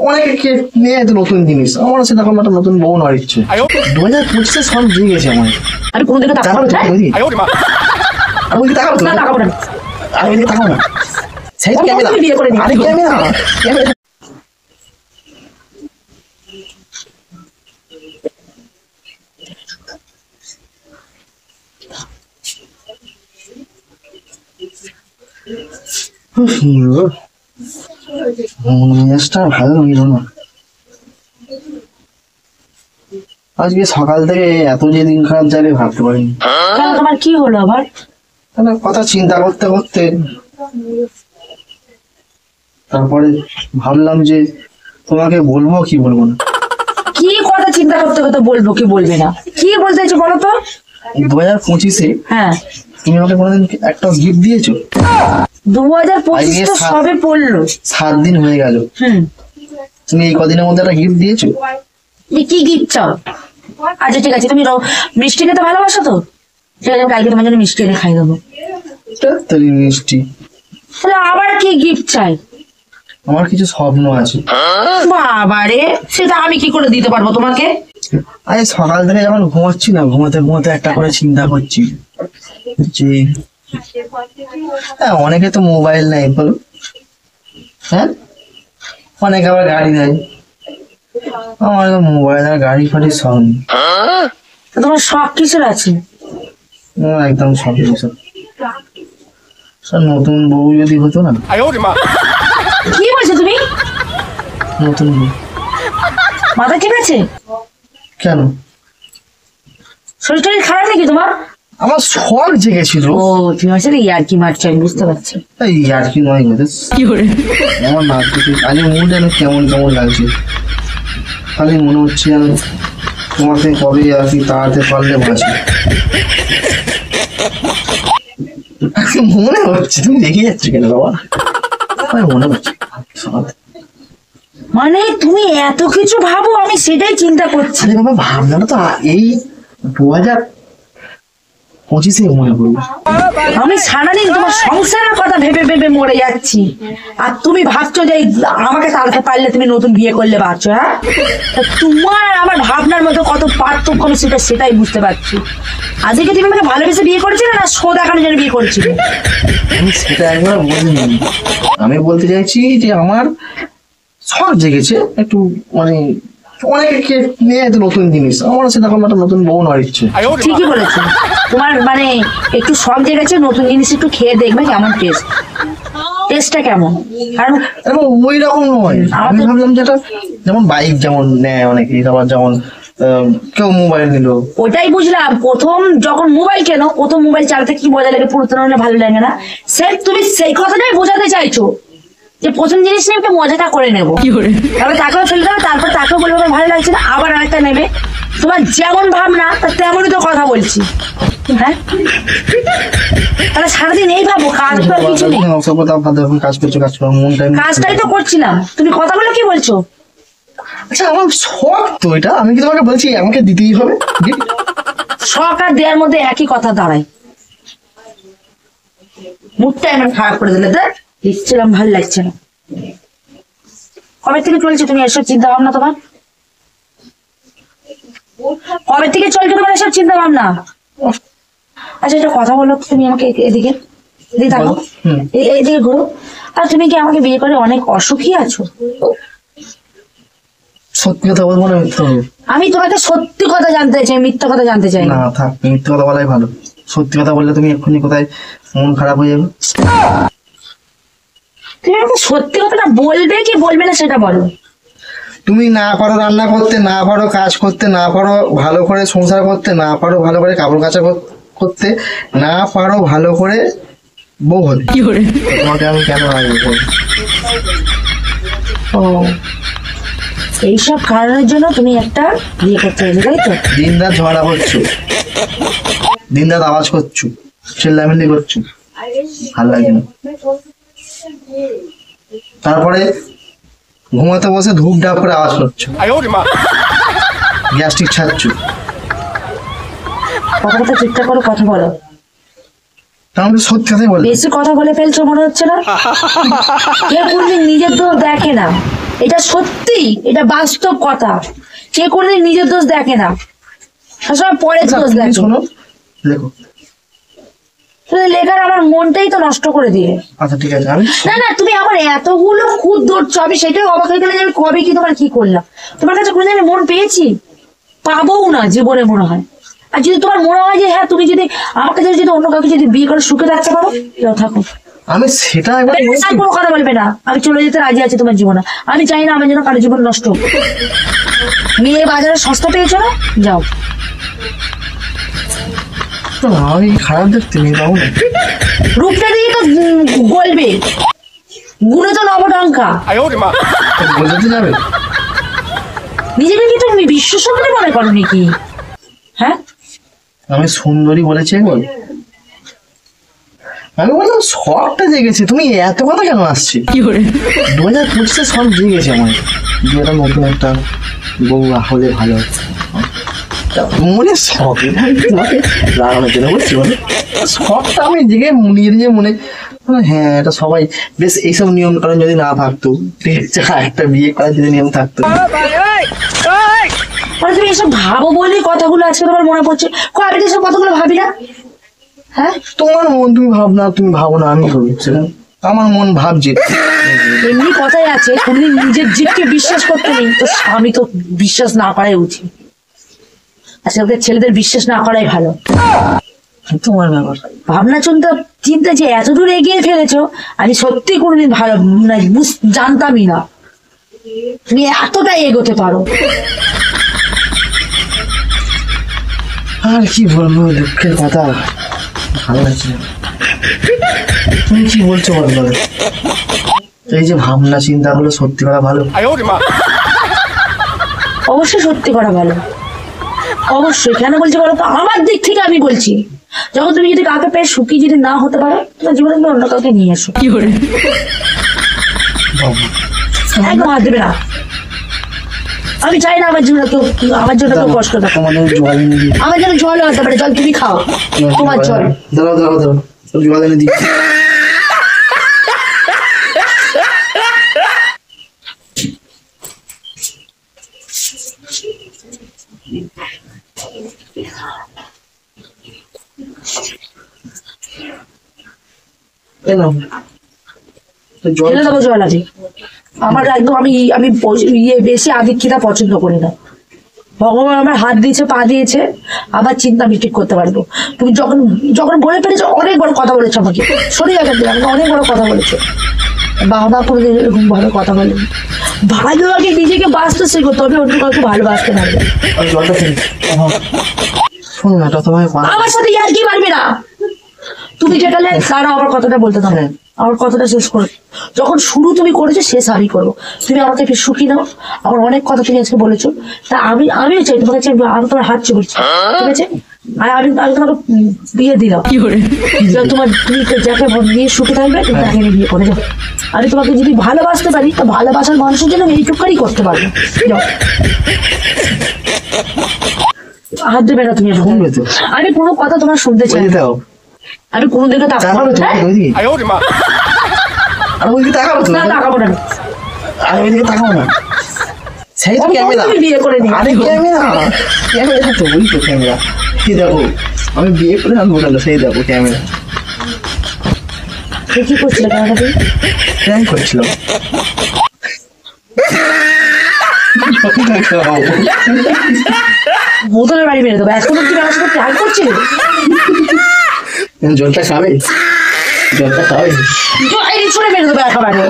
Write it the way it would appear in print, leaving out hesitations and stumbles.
অনেকে নিয়ে তো নতুন জিনিস, আমার সেরকম একটা নতুন বউ নেওয়ার ইচ্ছে। 2025-এ সব দিয়ে গেছে আমার। আরে কোন দিকে তাকাবো না? আমি ওইদিকে তাকাবো তো? না তাকাবো না। আমি ওইদিকে তাকাবো না। সেই তো ক্যামেরা। তুমি বিয়ে করে নিও। আরে ক্যামেরা। মেজাজটা ভালো রইল না আজকে সকাল থেকে, এত যে দিন খারাপ যাবে ভাবতে পারিনি। কেন তোমার কি হলো আবার? তাহলে কথা চিন্তা করতে করতে তারপরে ভাবলাম যে তোমাকে বলবো কি বলবো না। কি কথা চিন্তা করতে করতে বলবো কি বলবে না, কি বলতে চাইছো বলো তো? 2025-এ হ্যাঁ, তুমি আমাকে কোনোদিন একটা গিফট দিয়েছো? 2025 তো সবে পড়লো। 7 দিন হয়ে গেল, তুমি এই কদিনের মধ্যে একটা গিফট দিয়েছো? তুমি কি গিফট চাও? আচ্ছা ঠিক আছে, তুমি মিষ্টি খেতে ভালোবাসো তো? ঠিক আছে, আমি কালকে তোমার জন্য মিষ্টি এনে খাই দেবো। তাড়াতাড়ি মিষ্টি। তাহলে আবার কি গিফট চাই? আমার কিছু স্বপ্ন আছে। বাবারে, সেটা আমি কি করে দিতে পারবো তোমাকে? আরে সকাল থেকে যখন ঘুমাচ্ছি না, ঘুমাতে ঘুমাতে একটা করে চিন্তা করছি যে অনেকে তো মোবাইল নেই বলো, হ্যাঁ, অনেকে আবার গাড়ি নেয়, আমার তো মোবাইল আর গাড়ি ফাড়ি সব নেই। তোমার শখ কিসের আছে? একদম সব কিছু। নতুন বউ যদি হতো না। কি বলছো তুমি? নতুন বউ। মাথা ঠিক আছে? কেন, শরীর টরীর খারাপ নাকি তোমার? আমার শখ জেগেছিল। ও, তুমি আসলে ইয়ার্কি মারছো, আমি বুঝতে পারছি। এই আর কি নয় গো, কি করে আমার না আজ মুড যেন কেমন কেমন লাগছে, খালি মনে হচ্ছে যেন তোমাকে কবে আর কি তাড়াতে পারলে বাঁচি। মনে হচ্ছে, তুমি দেখে যাচ্ছ কেন বাবা? মনে হচ্ছে মানে তুমি এত কিছু ভাবো, আমি সেটাই চিন্তা করছি। আরে বাবা, ভাবনাটা তো এই 2025-এ মনে করবো। আমি সারাদিন তোমার সংসারের কথা ভেবে ভেবে মরে যাচ্ছি, আর তুমি ভাবছো যে আমাকে তাড়াতে পারলে তুমি নতুন বিয়ে করলে ভাবছো। হ্যাঁ, তা তোমার আর আমার ভাবনার মধ্যে কত পার্থক্য আমি সেটাই বুঝতে পারছি। আজকে তুমি আমাকে ভালোবেসে বিয়ে করেছিলে না শো দেখানোর জন্য বিয়ে করেছিলে? আমি সেটা একবার বলিনি, আমি বলতে চাইছি যে আমার শখ জেগেছে একটু, মানে অনেকে নিয়ে তো নতুন জিনিস, আমার সেরকম একটা নতুন বউ নেওয়ার ইচ্ছে। ঠিকই বলেছো, তোমার মানে একটু শখ জেগেছে নতুন জিনিস, একটু খেয়ে দেখবে কেমন টেস্টটা কেমন। কারণ ওই রকম নয়, আমি ভাবলাম যেটা যেমন বাইক যেমন নেয় অনেকে, আবার যেমন কেউ মোবাইল নিল। ওটাই বুঝলাম, প্রথম যখন মোবাইল কেনো, প্রথম মোবাইল চালাতে কি মজা লাগে, পুরাতন হলে ভালো লাগে না। তুমি সেই কথাটাই বোঝাতে চাইছো যে প্রথম জিনিস নিয়ে মজাটা করে নেবো, তারপরে তাকেও ফেলে দেবে, তারপর তাকেও বলবো ভালো লাগছে না, আবার আরেকটা নেবে। তোমার যেমন ভাবনা তেমনই তো কথা বলছি। হ্যাঁ, তাহলে সারাদিন এই ভাবো, কাজ তো আর কিছু নেই। কাজ করছো, কাজ করো, কাজটাই তো করছিলাম, তুমি কথাগুলো কি বলছো? আচ্ছা, আমার শখ তো এটা, আমি কি তোমাকে বলছি আমাকে দিতেই হবে? শখ আর দেওয়ার মধ্যে একই কথা দাঁড়ায়। মুডটা এমন খারাপ করে দিলে, দেখ দেখছিলাম ভালো লাগছে না। কবে থেকে চলছে তুমি এসব চিন্তা ভাবনা তোমার? কবে থেকে চলছে তোমার এসব চিন্তা ভাবনা? আচ্ছা, একটা কথা বলো, তুমি আমাকে এদিকে থাকো, এইদিকে ঘুরো। আর তুমি কি আমাকে বিয়ে করে অনেক অসুখী আছো? সত্যি কথা বলবো না মিথ্যা বলবো? আমি তোমাকে সত্যি কথা জানতে চাই, মিথ্যা কথা জানতে চাই না। থাক, মিথ্যা কথা বলাই ভালো। সত্যি কথা বললে তুমি এক্ষুনি কোথায় মন খারাপ হয়ে যাবে। তুমি আমাকে সত্যি কথাটা বলবে কি বলবে না সেটা বলো। তুমি না পারো রান্না করতে, না পারো কাজ করতে, না পারো ভালো করে সংসার করতে, না পারো ভালো করে কাপড় কাচা করতে, না পারো ভালো করে বউ হতে, তোমাকে আমি কেন রাখবো? ও, এইসব কারণের জন্য তুমি একটা বিয়ে করতে গেলে, তাই তো? দিন রাত ঝগড়া করছো, দিন রাত আওয়াজ করছো, চিল্লামিল্লি করছো, ভালো লাগে না। তারপরে ঘুমাতে বসে ধূপ ডাব করে আওয়াজ করছো, গ্যাস্ট্রিক ছাড়ছো। কথাটা ঠিকঠাক করে কথা বলো। তাহলে সত্যি কথাই বলে। বেশি কথা বলে ফেলছো মনে হচ্ছে না? কেউ কোনদিন নিজের তো দেখে না, এটা সত্যি, এটা বাস্তব কথা। কে কোনোদিন নিজের দোষ দেখে না, সবসময় পরের দোষ তুমি দেখে। শোনো, দেখো তুমি লেখার আমার মনটাই তো নষ্ট করে দিয়ে। আচ্ছা ঠিক আছে, আমি না না, তুমি আমার এতগুলো খুদ ধরছো, আমি সেটাই অবাক হয়ে গেলে যে আমি কবে কি তোমার কি করলাম। তোমার কাছে কোনোদিন আমি মন পেয়েছি? পাবোও না জীবনে মনে হয়। আর যদি তোমার মনে হয় যে হ্যাঁ তুমি যদি আমার কাছে যদি অন্য কাউকে যদি বিয়ে করে সুখে থাকতে পারো, যাও থাকো। আমি সেটা একবার বলছি। আর কোনো কথা বলবে না, আমি চলে যেতে রাজি আছি তোমার জীবনে। আমি চাই না আমার জন্য কারো জীবন নষ্ট হোক। মেয়ে বাজারে সস্তা পেয়েছো না, যাও। না, আমি খারাপ দেখতে নেই তাও না। রূপটা দিয়ে তো গলবে, গুণে তো নবডঙ্কা। তো বোঝাতে যাবে? নিজেকে কি তুমি বিশ্ব সুন্দরী মনে করো নাকি? হ্যাঁ, আমি সুন্দরী বলেছি একবার? আমি বললাম শখটা জেগেছে, তুমি এত কথা কেন আসছে? 2025-এ সব জেগেছে আমার, যে একটা নতুন একটা বউ হলে ভালো। তা মনে শখ, তোমাকে লাগানোর জন্য বলছি, বলে শখটা আমি জেগে নিজে মনে, হ্যাঁ এটা সবাই বেশ, এইসব নিয়ম কারণ যদি না থাকতো, একটা বিয়ে করার যদি নিয়ম থাকতো। মানে তুমি এসব ভাবো বলেই কথাগুলো আজকে তোমার মনে পড়ছে। আমি তো এসব কথাগুলো ভাবি না। হ্যাঁ, তোমার মন তুমি ভাবনা, তুমি ভাবো না, আমি ভাবি সেটা। আমার মন ভাবছে। এমনি কথাই আছে, কোনদিন নিজের জীবকে বিশ্বাস করতে নেই, তো স্বামী তো বিশ্বাস না করাই উচিত। আজকালকার ছেলেদের বিশ্বাস না করাই ভালো। তোমার ব্যাপার। ভাবনা চিন্তা যে এত দূর এগিয়ে ফেলেছো, আমি সত্যি কোনোদিন ভালো মানে জানতামই না তুমি এতটাই এগোতে পারো। আর কি বলবো, দুঃখের কথা, ভালো লাগছে না। তুমি কি বলছো বলো? এই যে ভাবনা চিন্তা গুলো সত্যি করা ভালো। অবশ্যই সত্যি করা ভালো, অবশ্যই। কেন বলছি বলো তো, আমার দিক থেকে আমি বলছি, যখন তুমি যদি কাউকে পেয়ে সুখী যদি না হতে পারো, তোমার জীবনে তুমি অন্য কাউকে নিয়ে এসো। একদম হাত দেবে না। আমি চাই না আমার জীবনে কেউ, আমার জন্য কেউ কষ্ট থাকে। তোমাদের জল এনে দিই। আমার জন্য জল হতে পারে, জল তুমি খাও, তোমার জল। দাঁড়াও দাঁড়াও দাঁড়াও, জল এনে দিই। এই নাও। তো জল ফেলে দেবো জল আগে। আমার একদম আমি বেশি আদিক্ষিতা পছন্দ করি না। ভগবান আমার হাত দিয়েছে, পা দিয়েছে, আবার চিন্তা আমি ঠিক করতে পারবো। তুমি যখন যখন বলে ফেলেছো, অনেক বড় কথা বলেছো আমাকে, সরিয়ে এখান থেকে, আমাকে অনেক বড় কথা বলেছো। বাবা কোনোদিন এরকম ভালো কথা বলেন। ভালো আগে নিজেকে বাঁচতে শেখো, তবে অন্য কাউকে ভালোবাসতে পারবে। আর জলটা ফেলে। শোনো না, এটা তোমায় আমার সাথে আর কি পারবে না। তুমি যেটা তারা আমার কথাটা বলতে দাও, আমার কথাটা শেষ করে। যখন শুরু তুমি করেছো, শেষ আমি করবো। তুমি আমাকে একটু সুখী নাও। আমার অনেক কথা তুমি আজকে বলেছো, তা আমিও চাই তোমার কাছে, আমি তোমার হাত চুড়ছি, ঠিক আছে? আর আমি তোমাকে বিয়ে দিলাম। তুমি যাকে নিয়ে সুখে থাকবে, তুমি তাকে নিয়ে বিয়ে করে যাও। আমি তোমাকে যদি ভালোবাসতে পারি, তো ভালোবাসার মানুষের জন্য আমি এইটুকুই করতে পারবো। যাও, হাত দেবে না তুমি। আমি কোনো কথা তোমার শুনতে চাই না। আমি কোনোদিনও তাকাবো না। আর ওইদিকে তাকাবো তো না, তাকাবো না। আর ওইদিকে তাকাবো না। সেই তো ক্যামেরা। তুমি বিয়ে করে নিও। আরে ক্যামেরা, ক্যামেরা তো ওই তো ক্যামেরা। সেই দেখো, আমি বিয়ে করে আনবো না, সেই দেখো ক্যামেরা। কি করছিলে ক্যামেরা তুমি? প্র্যাঙ্ক করছিলাম। বোতলের বাড়ি মেরে দেবো। এখন তুমি আমার সাথে প্ল্যান করছিলে? জলটা খাবে, জলটা খাবে। ছুড়ে মেরে দেবো একেবারে।